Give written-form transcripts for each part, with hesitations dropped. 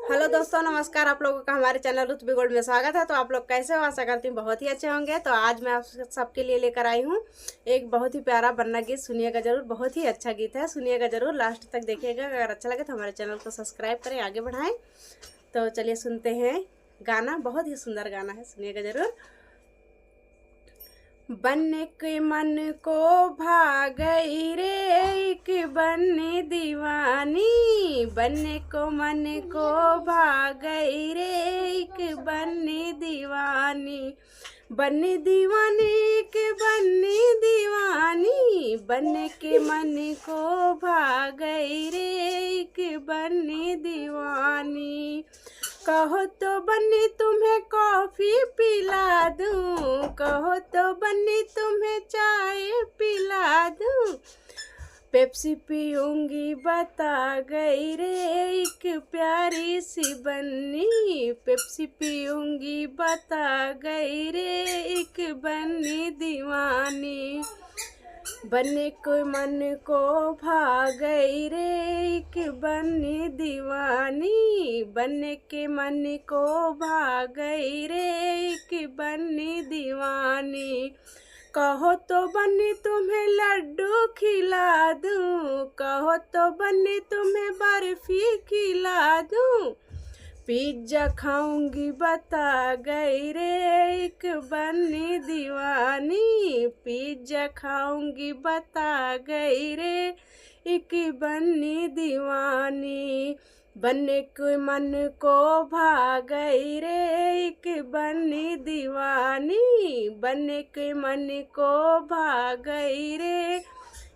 Hello दोस्तों, नमस्कार। आप लोगों का हमारे चैनल रुतबी गोल्ड में स्वागत है। तो आप लोग कैसे हो? आशा करती हूँ बहुत ही अच्छे होंगे। तो आज मैं आप सबके लिए लेकर आई हूँ एक बहुत ही प्यारा बन्ना गीत। सुनिएगा जरूर, बहुत ही अच्छा गीत है, सुनिएगा जरूर, लास्ट तक देखिएगा। अगर अच्छा लगे तो हमारे चैनल को सब्सक्राइब करें, आगे बढ़ाएं। तो चलिए सुनते हैं गाना, बहुत ही सुंदर गाना है, सुनिएगा जरूर। बन के मन को भागई रे एक बन्नी दीवानी, बन को मन को भागई रे एक बन्नी दीवानी, बन्नी दीवानी के बन्नी दीवानी, बन के मन को भागई रे एक बन्नी दीवानी। कहो तो बन्नी तुम्हें कॉफी पिला दूं, कहो तो बन्नी तुम्हें चाय पिला दूं, पेप्सी पीऊंगी बता गई रे एक प्यारी सी बन्नी, पेप्सी पीऊंगी बता गई रे एक बन्नी दीवानी, बन्ने को मन को भागई रे एक बन्नी दीवानी, बन्ने के मन को भागई रे एक बन्नी दीवानी। कहो तो बन्नी तुम्हें लड्डू खिला दूं, कहो तो बन्नी तुम्हें बर्फी खिला दूं, पिज्जा खाऊंगी बता गई रे एक बन्नी दीवानी, पिज्जा खाऊंगी बता गई रे एक बन्नी दीवानी, बनने के मन को भागई रे एक बन्नी दीवानी, बनने के मन को भागई रे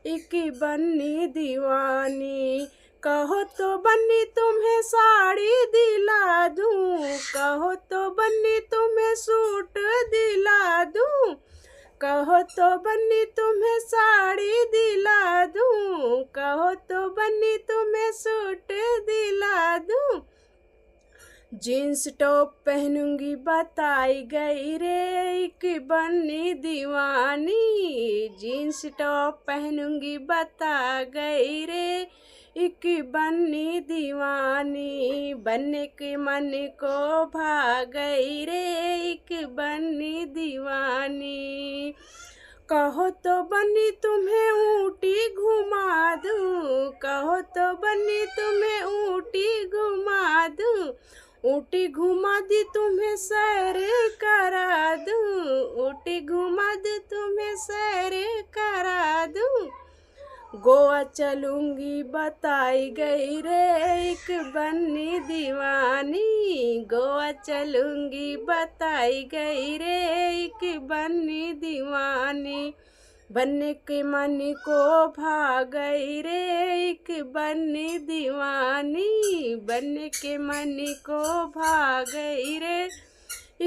एक बन्नी दीवानी। कहो तो बन्नी तुम्हें साड़ी दिला दूं, कहो तो बन्नी तुम्हें सूट दिला दूं, कहो तो बन्नी तुम्हें साड़ी दिला दूं, कहो तो बन्नी तुम्हें सूट दिला दूं, जीन्स टॉप पहनूंगी बताई गई रे एक बन्नी दीवानी, जीन्स टॉप पहनूंगी बता गई रे एक बन्नी दीवानी, बनने के मन को भागई रे एक बन्नी दीवानी। कहो तो बन्नी तुम्हें ऊटी घुमा दूं, कहो तो बन्नी तुम्हें ऊटी घुमा दूं, ऊटी घुमा दी तुम्हें सैर करा दूं, ऊटी घुमा दी तुम्हें सैर करा दूं, गोवा चलूंगी बताई गई रे एक बन्नी दीवानी, गोवा चलूंगी बताई गई रे एक बन्नी दीवानी, बनने के मन को भागई रे एक बन्नी दीवानी, बनने के मन को भागई रे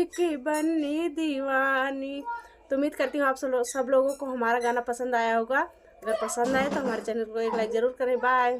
एक बन्नी दीवानी। तो उम्मीद करती हूँ आप सब लोगों को हमारा गाना पसंद आया होगा। अगर पसंद आए तो हमारे चैनल को एक लाइक ज़रूर करें। बाय।